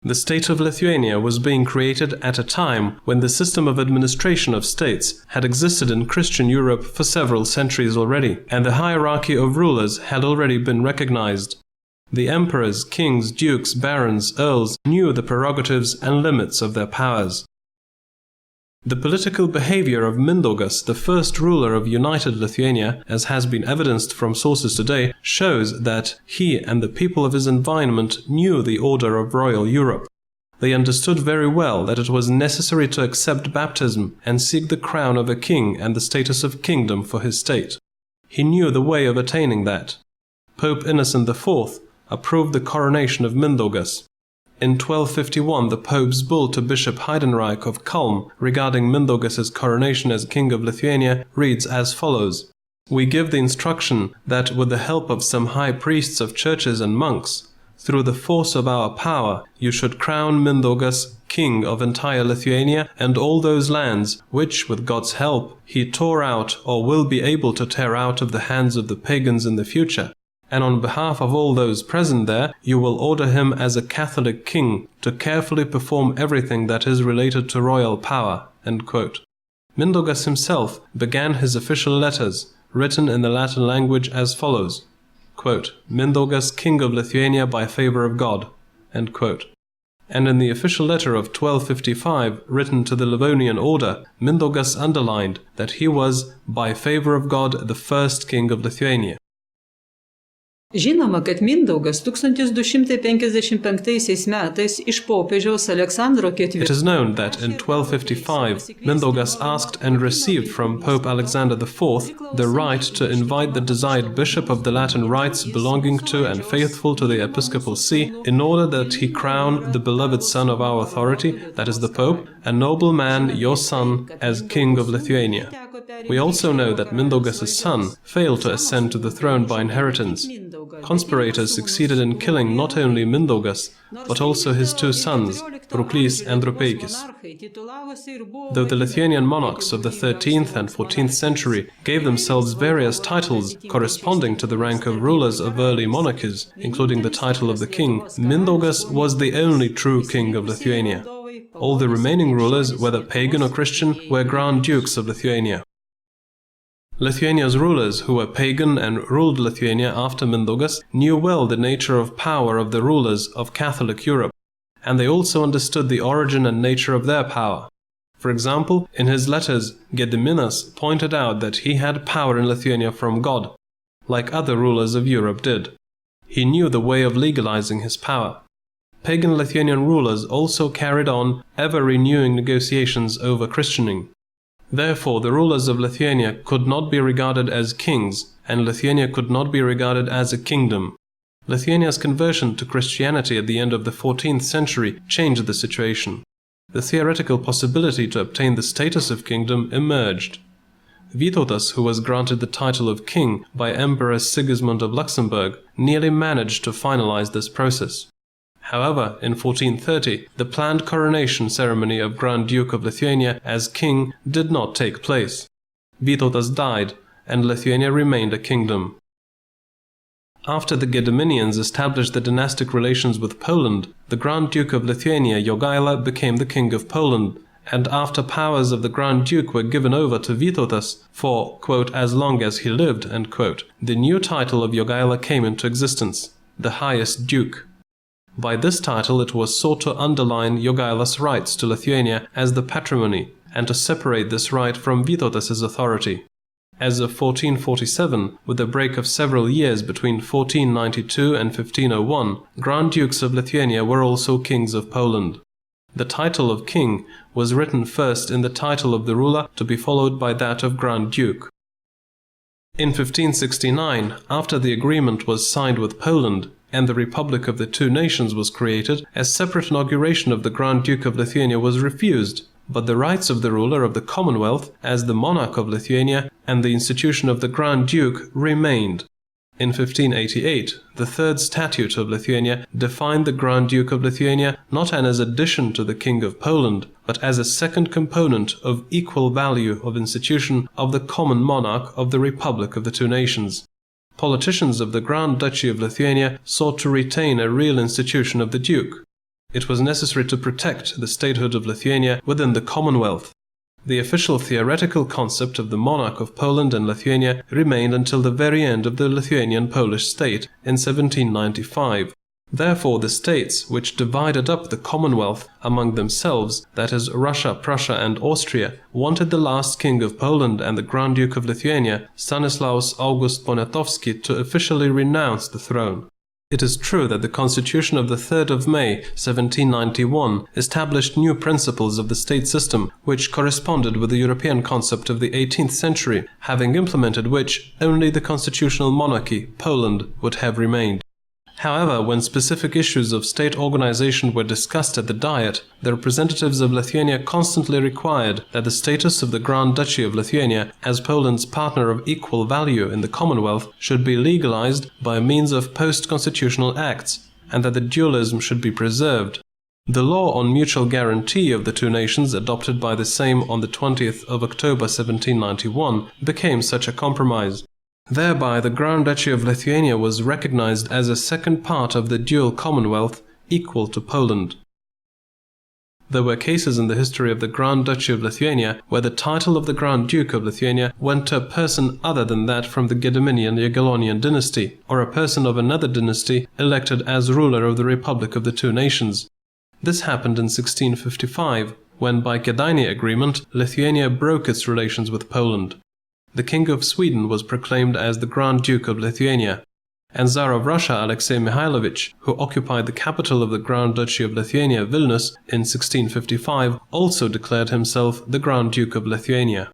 The state of Lithuania was being created at a time when the system of administration of states had existed in Christian Europe for several centuries already, and the hierarchy of rulers had already been recognized. The emperors, kings, dukes, barons, earls knew the prerogatives and limits of their powers. The political behavior of Mindaugas, the first ruler of united Lithuania, as has been evidenced from sources today, shows that he and the people of his environment knew the order of royal Europe. They understood very well that it was necessary to accept baptism and seek the crown of a king and the status of kingdom for his state. He knew the way of attaining that. Pope Innocent IV approved the coronation of Mindaugas. In 1251, the Pope's bull to Bishop Heidenreich of Culm regarding Mindaugas' coronation as King of Lithuania reads as follows: "We give the instruction that with the help of some high priests of churches and monks, through the force of our power, you should crown Mindaugas king of entire Lithuania and all those lands which, with God's help, he tore out or will be able to tear out of the hands of the pagans in the future. And on behalf of all those present there, you will order him as a Catholic king to carefully perform everything that is related to royal power." End quote. Mindaugas himself began his official letters, written in the Latin language, as follows, quote, "Mindaugas, King of Lithuania by favor of God." End quote. And in the official letter of 1255, written to the Livonian order, Mindaugas underlined that he was, by favor of God, the first king of Lithuania. Žinoma, kad Mindaugas 1255 metais iš popiežiaus Aleksandro IV. It is known that in 1255, Mindaugas asked and received from Pope Alexander IV the right to invite the desired bishop of the Latin rites belonging to and faithful to the episcopal see, in order that he crown the beloved son of our authority, that is the Pope, a noble man, your son, as King of Lithuania. We also know that Mindaugas' son failed to ascend to the throne by inheritance. Conspirators succeeded in killing not only Mindaugas, but also his two sons, Ruklis and Rupeikis. Though the Lithuanian monarchs of the 13th and 14th century gave themselves various titles corresponding to the rank of rulers of early monarchies, including the title of the king, Mindaugas was the only true king of Lithuania. All the remaining rulers, whether pagan or Christian, were Grand Dukes of Lithuania. Lithuania's rulers, who were pagan and ruled Lithuania after Mindaugas, knew well the nature of power of the rulers of Catholic Europe, and they also understood the origin and nature of their power. For example, in his letters, Gediminas pointed out that he had power in Lithuania from God, like other rulers of Europe did. He knew the way of legalizing his power. Pagan Lithuanian rulers also carried on ever-renewing negotiations over Christianing. Therefore, the rulers of Lithuania could not be regarded as kings, and Lithuania could not be regarded as a kingdom. Lithuania's conversion to Christianity at the end of the 14th century changed the situation. The theoretical possibility to obtain the status of kingdom emerged. Vytautas, who was granted the title of king by Emperor Sigismund of Luxembourg, nearly managed to finalize this process. However, in 1430, the planned coronation ceremony of Grand Duke of Lithuania as king did not take place. Vytautas died, and Lithuania remained a kingdom. After the Gediminians established the dynastic relations with Poland, the Grand Duke of Lithuania, Jogaila, became the King of Poland, and after powers of the Grand Duke were given over to Vytautas for, quote, "as long as he lived," end quote, the new title of Jogaila came into existence, the highest duke. By this title it was sought to underline Jogaila's rights to Lithuania as the patrimony, and to separate this right from Vytautas' authority. As of 1447, with a break of several years between 1492 and 1501, Grand Dukes of Lithuania were also kings of Poland. The title of king was written first in the title of the ruler, to be followed by that of Grand Duke. In 1569, after the agreement was signed with Poland, and the Republic of the Two Nations was created, a separate inauguration of the Grand Duke of Lithuania was refused, but the rights of the ruler of the Commonwealth, as the monarch of Lithuania, and the institution of the Grand Duke remained. In 1588, the Third Statute of Lithuania defined the Grand Duke of Lithuania not as an addition to the King of Poland, but as a second component of equal value of institution of the common monarch of the Republic of the Two Nations. Politicians of the Grand Duchy of Lithuania sought to retain a real institution of the Duke. It was necessary to protect the statehood of Lithuania within the Commonwealth. The official theoretical concept of the monarch of Poland and Lithuania remained until the very end of the Lithuanian-Polish state in 1795. Therefore, the states which divided up the Commonwealth among themselves, that is, Russia, Prussia and Austria, wanted the last king of Poland and the Grand Duke of Lithuania, Stanislaus August Poniatowski, to officially renounce the throne. It is true that the Constitution of the 3rd of May, 1791, established new principles of the state system which corresponded with the European concept of the 18th century, having implemented which only the constitutional monarchy, Poland, would have remained. However, when specific issues of state organization were discussed at the Diet, the representatives of Lithuania constantly required that the status of the Grand Duchy of Lithuania as Poland's partner of equal value in the Commonwealth should be legalized by means of post-constitutional acts, and that the dualism should be preserved. The law on mutual guarantee of the two nations, adopted by the Sejm on the 20th of October 1791, became such a compromise. Thereby, the Grand Duchy of Lithuania was recognized as a second part of the dual Commonwealth, equal to Poland. There were cases in the history of the Grand Duchy of Lithuania where the title of the Grand Duke of Lithuania went to a person other than that from the Gediminian-Jagiellonian dynasty, or a person of another dynasty elected as ruler of the Republic of the Two Nations. This happened in 1655, when by Kėdainiai agreement Lithuania broke its relations with Poland. The King of Sweden was proclaimed as the Grand Duke of Lithuania, and Tsar of Russia Alexei Mikhailovich, who occupied the capital of the Grand Duchy of Lithuania, Vilnius, in 1655, also declared himself the Grand Duke of Lithuania.